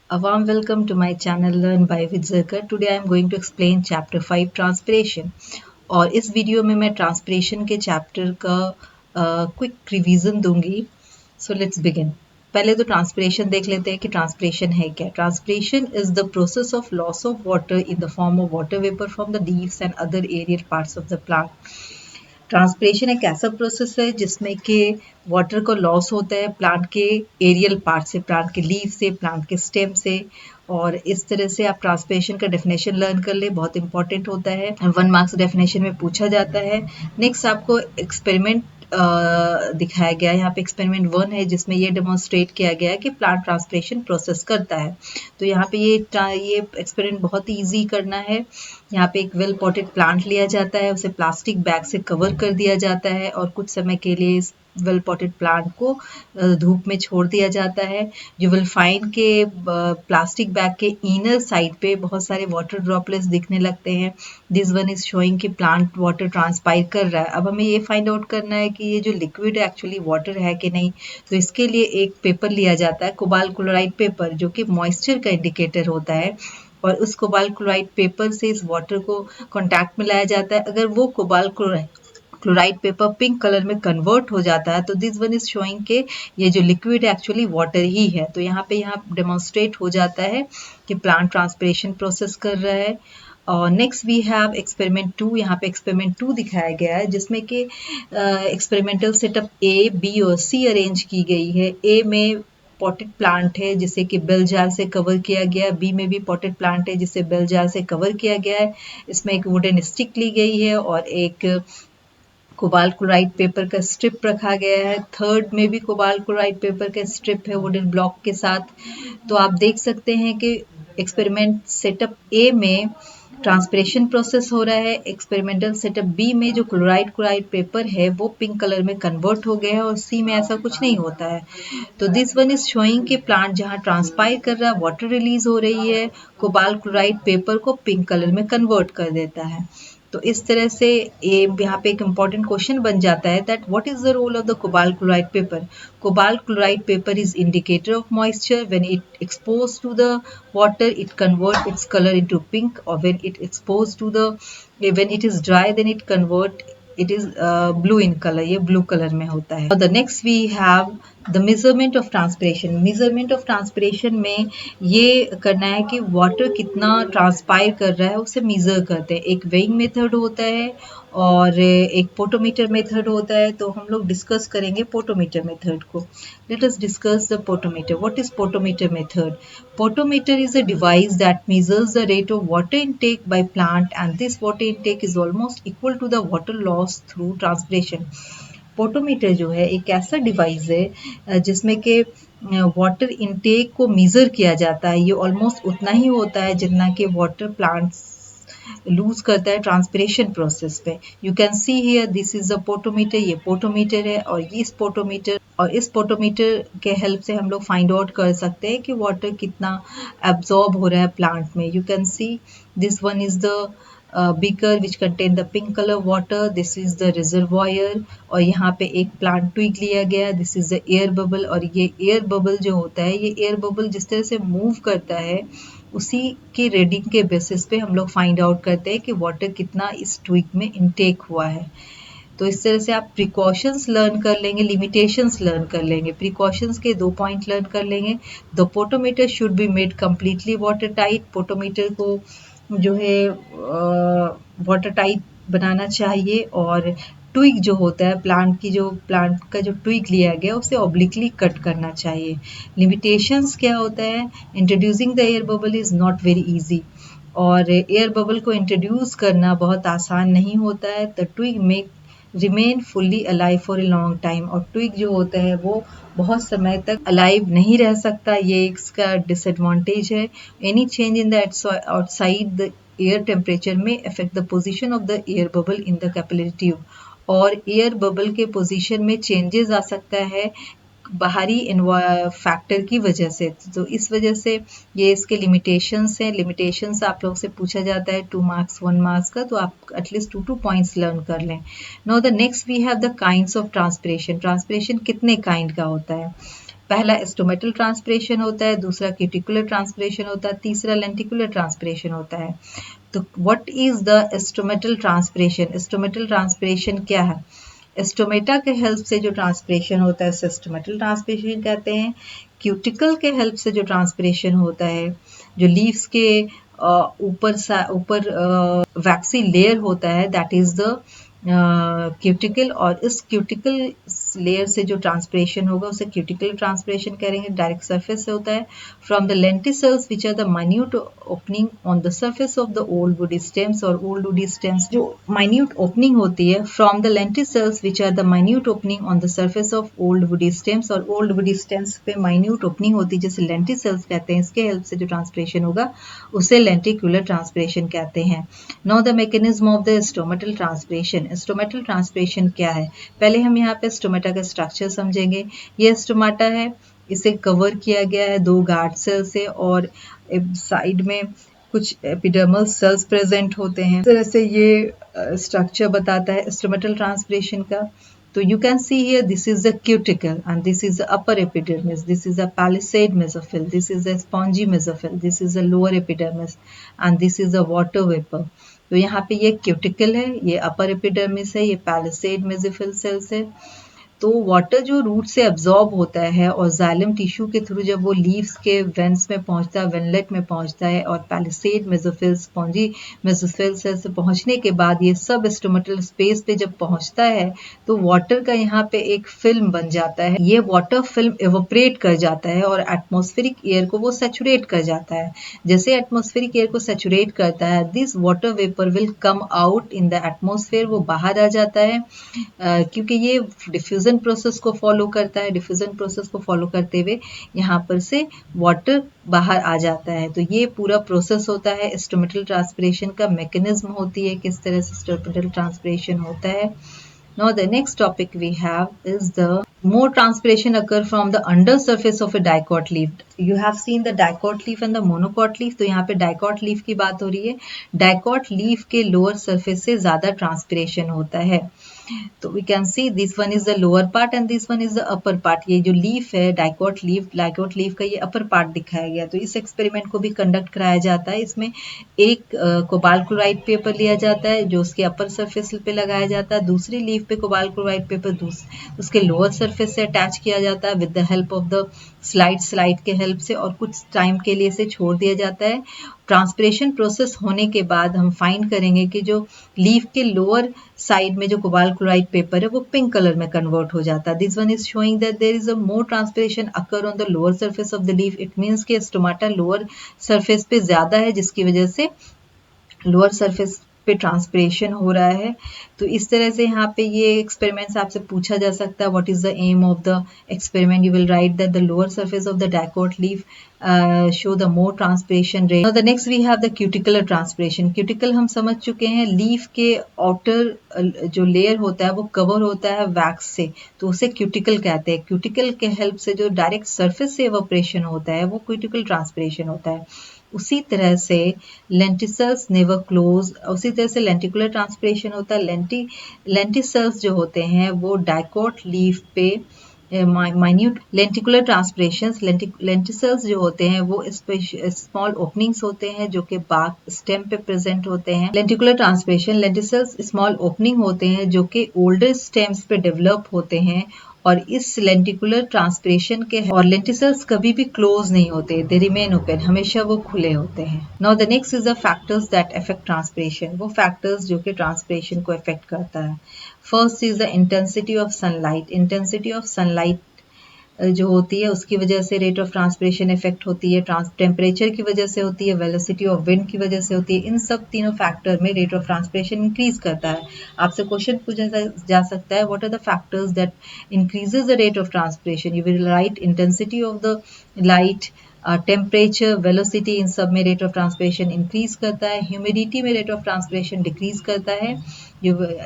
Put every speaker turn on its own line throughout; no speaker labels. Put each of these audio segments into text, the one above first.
A warm welcome to my channel Learn by Vidzarkar. Today I am going to explain chapter 5 transpiration. और इस video में मैं transpiration के chapter का quick revision दूंगी. So let's begin. पहले तो ट्रांसपिरेशन देख लेते हैं कि ट्रांसपिरेशन है क्या. Transpiration is the process of loss of water in the form of water vapour from the leaves and other aerial parts of the plant. Transpiration एक ऐसा प्रोसेस है जिसमें कि वाटर का लॉस होता है प्लांट के एरियल पार्ट से, प्लांट के लीव से, प्लांट के स्टेम से. और इस तरह से आप ट्रांसपिरेशन का डेफिनेशन लर्न कर ले, बहुत इंपॉर्टेंट होता है. 1 मार्क्स डेफिनेशन में पूछा जाता है. नेक्स्ट आपको एक्सपेरिमेंट दिखाया गया है. यहाँ पे एक्सपेरिमेंट 1 है जिसमें ये डेमोन्स्ट्रेट किया गया है कि प्लांट ट्रांसपिरेशन प्रोसेस करता है. तो यहाँ पे ये एक्सपेरिमेंट बहुत ही ईजी करना है. यहाँ पे एक वेल पॉटेड प्लांट लिया जाता है, उसे प्लास्टिक बैग से कवर कर दिया जाता है और कुछ समय के लिए इस वेल पॉटेड प्लांट को धूप में छोड़ दिया जाता है. यू विल फाइंड के प्लास्टिक बैग के इनर साइड पे बहुत सारे वाटर ड्रॉपलेट्स दिखने लगते हैं. दिस वन इज शोइंग कि प्लांट वाटर ट्रांसपायर कर रहा है. अब हमें ये फाइंड आउट करना है कि ये जो लिक्विड एक्चुअली वाटर है कि नहीं. तो इसके लिए एक पेपर लिया जाता है, कोबाल्ट क्लोराइड पेपर, जो कि मॉइस्चर का इंडिकेटर होता है. और उस कोबाल्ट क्लोराइड पेपर से इस वाटर को कांटेक्ट में लाया जाता है. अगर वो cobalt chloride paper pink colour में कन्वर्ट हो जाता है तो दिस वन इज शोइंग के ये जो लिक्विड एक्चुअली वाटर ही है. तो यहाँ डेमोन्स्ट्रेट हो जाता है कि प्लांट ट्रांसपिरेशन प्रोसेस कर रहा है. और नेक्स्ट वी हैव एक्सपेरिमेंट 2. यहाँ पे एक्सपेरिमेंट 2 दिखाया गया है जिसमें कि एक्सपेरिमेंटल सेटअप ए, बी और सी अरेंज की गई है. ए में पॉटेड प्लांट है जिसे कि बेल जार से कवर किया गया है. बी में भी पॉटेड प्लांट है जिसे बेल जार से कवर किया गया है. इसमें एक वुडन स्टिक ली गई है और एक कोबाल्ट क्लोराइड पेपर का स्ट्रिप रखा गया है. थर्ड में भी कोबाल्ट क्लोराइड पेपर का स्ट्रिप है वुडन ब्लॉक के साथ. तो आप देख सकते हैं कि एक्सपेरिमेंट सेटअप ए में ट्रांसपिरेशन प्रोसेस हो रहा है. एक्सपेरिमेंटल सेटअप बी में जो क्लोराइड पेपर है वो पिंक कलर में कन्वर्ट हो गया है और सी में ऐसा कुछ नहीं होता है. तो दिस वन इज शोइंग कि प्लांट जहाँ ट्रांसपायर कर रहा है, वाटर रिलीज हो रही है, कोबाल्ट क्लोराइड पेपर को पिंक कलर में कन्वर्ट कर देता है. तो इस तरह से यहाँ पे एक इम्पॉर्टेंट क्वेश्चन बन जाता है that what is the role of the cobalt chloride paper. Cobalt chloride paper is indicator of moisture. When it expose to the water it convert its color into pink, or when it exposed to the when it is dry then it is blue in color. ये blue color में होता है. The next we have the measurement of transpiration. measurement of transpiration में ये करना है कि water कितना ट्रांसपायर कर रहा है उसे मीजर करते हैं. एक वेइंग मेथड होता है और एक पोटोमीटर मेथड होता है. तो हम लोग डिस्कस करेंगे पोटोमीटर मेथड को. Let us discuss the potometer. What is potometer method? Potometer is a device that measures the rate of water intake by plant, and this water intake is almost equal to the water loss through transpiration. Potometer जो है एक ऐसा device है जिसमें कि water intake को major किया जाता है. ये ऑलमोस्ट उतना ही होता है जितना कि वाटर प्लांट्स लूज करता है ट्रांसपिरेशन प्रोसेस पे. You can see here this is a potometer. ये पोटोमीटर है और इस पोटोमीटर के हेल्प से हम लोग फाइंड आउट कर सकते हैं कि वाटर कितना एब्जॉर्ब हो रहा है प्लांट में. You can see this one is the beaker which contain the pink colour water. This is the reservoir और यहाँ पे एक प्लांट ट्विग लिया गया. This is the air bubble. और ये एयर बबल जो होता है, ये एयर बबल जिस तरह से मूव करता है उसी की रीडिंग के बेसिस पे हम लोग फाइंड आउट करते हैं कि वाटर कितना इस ट्विग में इनटेक हुआ है. तो इस तरह से आप प्रिकॉशंस लर्न कर लेंगे, लिमिटेशंस लर्न कर लेंगे. प्रिकॉशंस के 2 पॉइंट लर्न कर लेंगे. The potometer should be made completely water tight. Potometer को जो है वाटर टाइट बनाना चाहिए. और ट्विग जो होता है प्लांट का जो ट्विग लिया गया उसे ऑब्लिकली कट करना चाहिए. लिमिटेशंस क्या होता है? Introducing the air bubble is not very easy. और एयर बबल को इंट्रोड्यूस करना बहुत आसान नहीं होता है. द ट्विग में remain fully alive for a long time. और ट्विग जो होता है वो बहुत समय तक अलाइव नहीं रह सकता. ये इसका डिसएडवांटेज है. Any change in the outside the air temperature में affect the position of the air bubble in the capillary tube. और एयर बबल के पोजीशन में चेंजेस आ सकता है बाहरी फैक्टर की वजह से. तो इस वजह से ये इसके लिमिटेशंस हैं. लिमिटेशंस आप लोग से पूछा जाता है 2 मार्क्स 1 मार्क्स का, तो आप एटलीस्ट 2 पॉइंट्स लर्न कर लें. Now the next we have the kinds of transpiration. Transpiration कितने काइंड का होता है? पहला एस्टोमेटल ट्रांसपिरेशन होता है, दूसरा क्यूटिकुलर ट्रांसपिरेशन होता है, तीसरा लेंटिकुलर ट्रांसपिरेशन होता है। तो what is the एस्टोमेटल transpiration? एस्टोमेटल transpiration क्या है? एस्टोमेटा के हेल्प से जो ट्रांसपिरेशन होता है उसे एस्टोमेटल ट्रांसपिरेशन कहते हैं। क्यूटिकल के हेल्प से जो ट्रांसपिरेशन होता है, जो लीव्स के ऊपर वैक्सी लेयर होता है, दैट इज द क्यूटिकल, और इस क्यूटिकल लेयर से जो ट्रांसपिरेशन होगा उसे क्यूटिकल ट्रांसपिरेशन करेंगे। डायरेक्ट सरफेस से होता है। From the lenticels which are the minute opening on the surface of the old woody stems, और ओल्ड वुडी स्टेम्स जो माइन्यूट ओपनिंग होती है, from the lenticels which are the minute opening on the surface of old woody stems, और old woody stems पे minute opening होती है जैसे lenticels कहते हैं, इसके हेल्प से जो ट्रांसपिरेशन होगा उसे लेंटिकुलर ट्रांसपिरेशन कहते हैं। Now the mechanism of the stomatal transpiration. Stomatal transpiration क्या है? पहले हम यहाँ पे स्टोमेटा का स्ट्रक्चर समझेंगे। ये स्टोमेटा है, इसे कवर किया गया है 2 गार्ड सेल से, और साइड में कुछ एपिडर्मल सेल्स प्रेजेंट होते हैं। इस तरह से ये स्ट्रक्चर बताता है स्टोमेटल ट्रांसपिरेशन का। तो you can see here, this is the cuticle and this is the upper epidermis, this is a palisade mesophyll, this is a spongy mesophyll, this is the lower epidermis and this is the water vapor. तो यहाँ पे ये cuticle है, ये upper epidermis है, ये palisade mesophyll cells है। तो वाटर जो रूट से एब्जॉर्ब होता है और जाइलम टिश्यू के थ्रू जब वो लीव्स के वेंस में पहुंचता है, वेनलेट में पहुंचता है, और palisade mesophyll, spongy mesophyll cell से पहुंचने के बाद ये सब स्टोमेटल स्पेस पे जब पहुंचता है तो वाटर का यहाँ पे एक फिल्म बन जाता है। ये वाटर फिल्म इवोपरेट कर जाता है और एटमॉस्फेरिक एयर को वो सैचुरेट कर जाता है। जैसे एटमॉस्फेरिक एयर को सैचुरेट करता है, this water vapour will come out in the atmosphere, वो बाहर आ जाता है, क्योंकि ये डिफ्यूजन प्रोसेस को फॉलो करता है। डिफ्यूजन प्रोसेस को फॉलो करते हुए यहाँ पर से वाटर बाहर आ जाता है। तो ये पूरा प्रोसेस होता है स्टोमेटल ट्रांसपिरेशन का। मैकेनिज्म होती है किस तरह से स्टोमेटल ट्रांसपिरेशन होता है। Now the next topic we have is the more transpiration occur from the under surface of a dicot leaf. You have seen the dicot leaf and the monocot leaf. तो यहाँ पे dicot leaf की बात हो रही है। dicot leaf के lower surface से ज़्यादा transpiration होता है। तो we can see this one is the lower part and this one is the upper part. ये जो लीफ है डाइकोट लीफ का ये अपर पार्ट दिखाया गया। तो इस एक्सपेरिमेंट को भी कंडक्ट कराया जाता है। इसमें एक कोबाल्ट क्लोराइड पेपर लिया जाता है जो उसके अपर सरफेस पे लगाया जाता है, दूसरी लीफ पे कोबाल्ट क्लोराइड पेपर उसके लोअर सरफेस से अटैच किया जाता है with the help of the slide के हेल्प से, और कुछ टाइम के लिए इसे छोड़ दिया जाता है। ट्रांसपिरेशन प्रोसेस होने के बाद हम फाइंड करेंगे कि जो लीफ के लोअर साइड में जो कोबाल्ट क्लोराइड पेपर है वो पिंक कलर में कन्वर्ट हो जाता है। This one is showing that there is a more transpiration occur on the lower surface of the leaf. It means कि स्टोमेटा लोअर सरफेस पे ज्यादा है, जिसकी वजह से लोअर सरफेस पे ट्रांसपिरेशन हो रहा है। तो इस तरह से यहाँ पे ये एक्सपेरिमेंट्स आपसे पूछा जा सकता है, what is the aim of the experiment. You will write that the lower surface of the dicot leaf show the more transpiration rate. The next we have the cuticular transpiration. Cuticle हम समझ चुके हैं, leaf के outer जो layer होता है वो cover होता है वैक्स से, तो उसे क्यूटिकल कहते हैं। क्यूटिकल के हेल्प से जो डायरेक्ट सरफेस से इवोपरेशन होता है वो क्यूटिकल ट्रांसपिरेशन होता है। उसी तरह से लेंटिसल्स नेवर क्लोज, उसी तरह से लेंटिकुलर ट्रांसपिरेशन होता है। लेंटिसल्स जो होते हैं वो डाइकोट लीफ पे माइन्यूट लेंटिकुलर ट्रांसपिरेशंस, लेंटिसल्स जो होते हैं वो स्मॉल ओपनिंग्स होते हैं जो कि बार्क स्टेम पे प्रेजेंट होते हैं। Lenticular transpiration, lenticels small opening होते हैं जो कि ओल्डर स्टेम्स पे डेवलप होते हैं, और इस लेंटिकुलर ट्रांसपिरेशन के और लेंटिसल्स कभी भी क्लोज नहीं होते, दे रिमेन ओपन, हमेशा वो खुले होते हैं। Now the next is the factors that affect transpiration. वो फैक्टर्स जो कि ट्रांसपिरेशन को अफेक्ट करता है। First is the intensity of sunlight. Intensity of sunlight जो होती है उसकी वजह से रेट ऑफ ट्रांसपिरेशन इफेक्ट होती है, टेम्परेचर की वजह से होती है, वेलोसिटी ऑफ विंड की वजह से होती है। इन सब तीनों फैक्टर में रेट ऑफ ट्रांसपिरेशन इंक्रीज करता है। आपसे क्वेश्चन पूछा जा सकता है, what are the factors that increases the rate of transpiration. You will write intensity of the light, temperature, velocity, इन सब में रेट ऑफ ट्रांसपिरेशन इंक्रीज करता है। ह्यूमिडिटी में रेट ऑफ ट्रांसपिरेशन डिक्रीज करता है।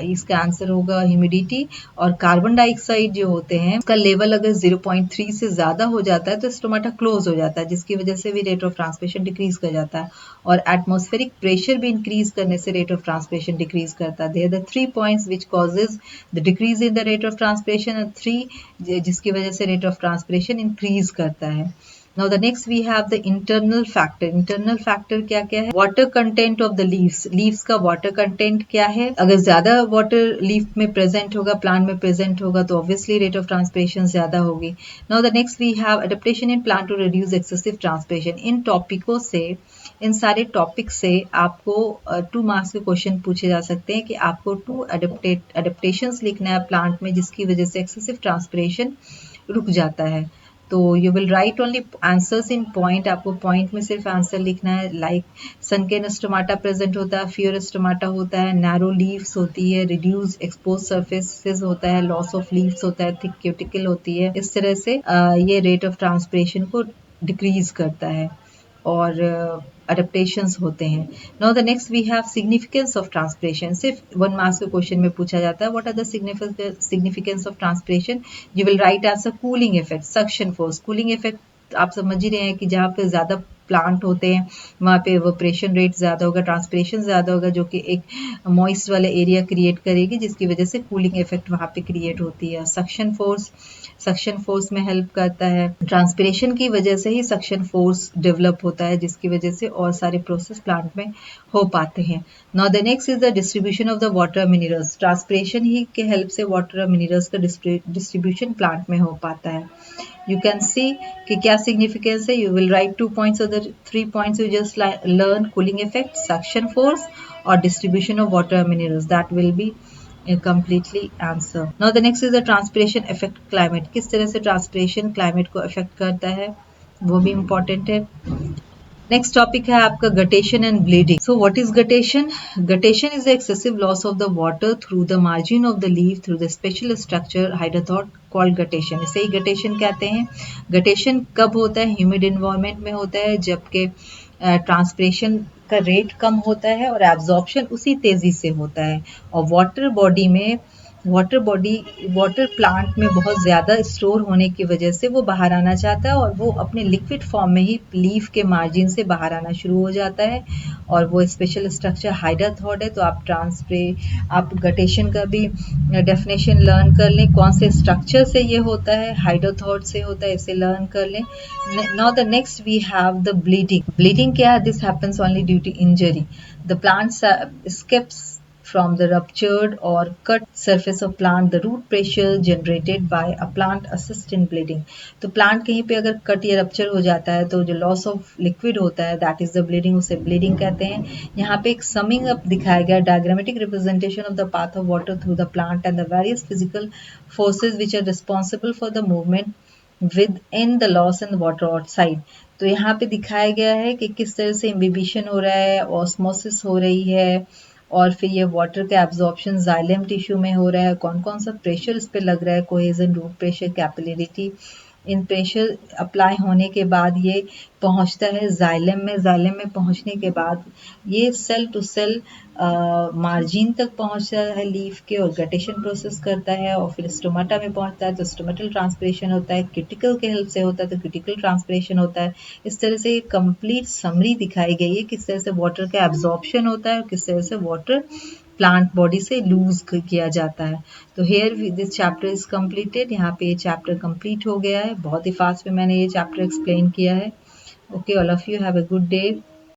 इसका आंसर होगा ह्यूमिडिटी। और कार्बन डाइऑक्साइड जो होते हैं उसका लेवल अगर 0.3 से ज्यादा हो जाता है तो स्टोमाटा क्लोज हो जाता है, जिसकी वजह से भी रेट ऑफ ट्रांसपिरेशन डिक्रीज कर जाता है। और एटमॉस्फेरिक प्रेशर भी इंक्रीज करने से रेट ऑफ ट्रांसपिरेशन डिक्रीज करता है। There are the 3 points which causes the decrease in the rate of transpiration, 3 जिसकी वजह से रेट ऑफ ट्रांसपिरेशन इंक्रीज करता है। Now the next we have the internal factor. Internal factor क्या क्या है? Water content of the leaves. Leaves का water content क्या है? अगर ज्यादा water leaf में present होगा, plant में present होगा तो obviously rate of transpiration ज्यादा होगी. Now the next we have adaptation in plant to reduce excessive transpiration. इन टॉपिकों से, इन सारे टॉपिक से आपको 2 मार्क्स के क्वेश्चन पूछे जा सकते हैं कि आपको 2 adaptations लिखना है प्लांट में जिसकी वजह से एक्सेसिव ट्रांसपिरेशन रुक जाता है। तो you will right only answers in point, आपको पॉइंट में सिर्फ आंसर लिखना है। लाइक सनकेन स्टोमाटा प्रेजेंट होता है, फ्यूर स्टोमाटा होता है, नैरो लीव्स होती है, रिड्यूस एक्सपोज सर्फेसेस होता है, लॉस ऑफ लीव्स होता है, थिक क्यूटिकल होती है। इस तरह से ये रेट ऑफ ट्रांसपिरेशन को डिक्रीज करता है और अडेप्टेशंस होते हैं। Now the next we have significance of transpiration. सिर्फ 1 मार्क्स के क्वेश्चन में पूछा जाता है what are the significance of transpiration. You will write as a cooling effect, suction force. Cooling effect आप समझ ही रहे हैं कि जहाँ पे ज्यादा प्लांट होते हैं वहाँ पे इवेपोरेशन रेट ज्यादा होगा, ट्रांसपिरेशन ज्यादा होगा, जो कि एक मॉइस्ट वाला एरिया क्रिएट करेगी जिसकी वजह से कूलिंग इफेक्ट वहाँ पे क्रिएट होती है। सक्शन फोर्स में हेल्प करता है। ट्रांसपिरेशन की वजह से ही सक्शन फोर्स डेवलप होता है जिसकी वजह से और सारे प्रोसेस प्लांट में हो पाते हैं। Now the next is the distribution of the water minerals. Transpiration ही के हेल्प से वाटर मिनरल्स का डिस्ट्रीब्यूशन प्लांट में हो पाता है। You can see कि क्या significance है. You will write 2 points of the 3 points you just learn: cooling effect, suction force or distribution of water minerals. That will be a completely answer. Now the next is the transpiration affect climate. किस तरह से transpiration climate को affect करता है वो भी important है। Next topic है आपका guttation and bleeding. So what is guttation? Guttation is the excessive loss of the water through the margin of the leaf through the special structure हाइड्रोथॉट called guttation. इसे ही गटेशन कहते हैं। Guttation कब होता है? ह्यूमिड इन्वायरमेंट में होता है जबकि ट्रांसपिरेशन का रेट कम होता है और एब्जॉर्प्शन उसी तेजी से होता है। और वाटर प्लांट में बहुत ज़्यादा स्टोर होने की वजह से वो बाहर आना चाहता है और वो अपने लिक्विड फॉर्म में ही लीफ के मार्जिन से बाहर आना शुरू हो जाता है और वो स्पेशल स्ट्रक्चर हाइड्रोथॉट है। तो आप गटेशन का भी डेफिनेशन लर्न कर लें, कौन से स्ट्रक्चर से ये होता है, हाइड्रोथॉट से होता है, इसे लर्न कर लें। Now the next we have the bleeding. Bleeding क्या है? This happens only due to injury. The plant escapes from the ruptured or cut surface of plant, the root pressure generated by a plant assists in bleeding. तो plant कहीं पे अगर cut या rupture हो जाता है तो जो लॉस ऑफ लिक्विड होता है दैट इज द ब्लीडिंग, उसे ब्लीडिंग कहते हैं। यहाँ पे एक समिंग अप दिखाया गया, diagrammatic representation of the path of water through the plant and the various physical forces which are responsible for the movement within the loss in water outside. तो यहाँ पे दिखाया गया है कि किस तरह से इम्बिबिशन हो रहा है, ऑस्मोसिस हो रही है और फिर ये वाटर का एब्जॉर्प्शन जाइलम टिश्यू में हो रहा है, कौन कौन सा प्रेशर इस पे लग रहा है, कोहेजन, रूट प्रेशर, कैपिलरिटी। इन प्रेशर अप्लाई होने के बाद ये पहुंचता है जाइलम में पहुंचने के बाद ये सेल टू सेल मार्जिन तक पहुंचता है लीफ के और गटेशन प्रोसेस करता है और फिर स्टोमाटा में पहुंचता है तो स्टोमेटल ट्रांसपिरेशन होता है, क्यूटिकल के हेल्प से होता है तो क्यूटिकल ट्रांसपिरेशन होता है। इस तरह से कंप्लीट समरी दिखाई गई है किस तरह से वाटर का एब्जॉर्प्शन होता है और किस तरह से वाटर प्लांट बॉडी से लूज किया जाता है। तो here this chapter is completed. यहाँ पे ये चैप्टर कंप्लीट हो गया है। बहुत ही फास्ट में मैंने ये चैप्टर एक्सप्लेन किया है। Okay, all of you have a good day.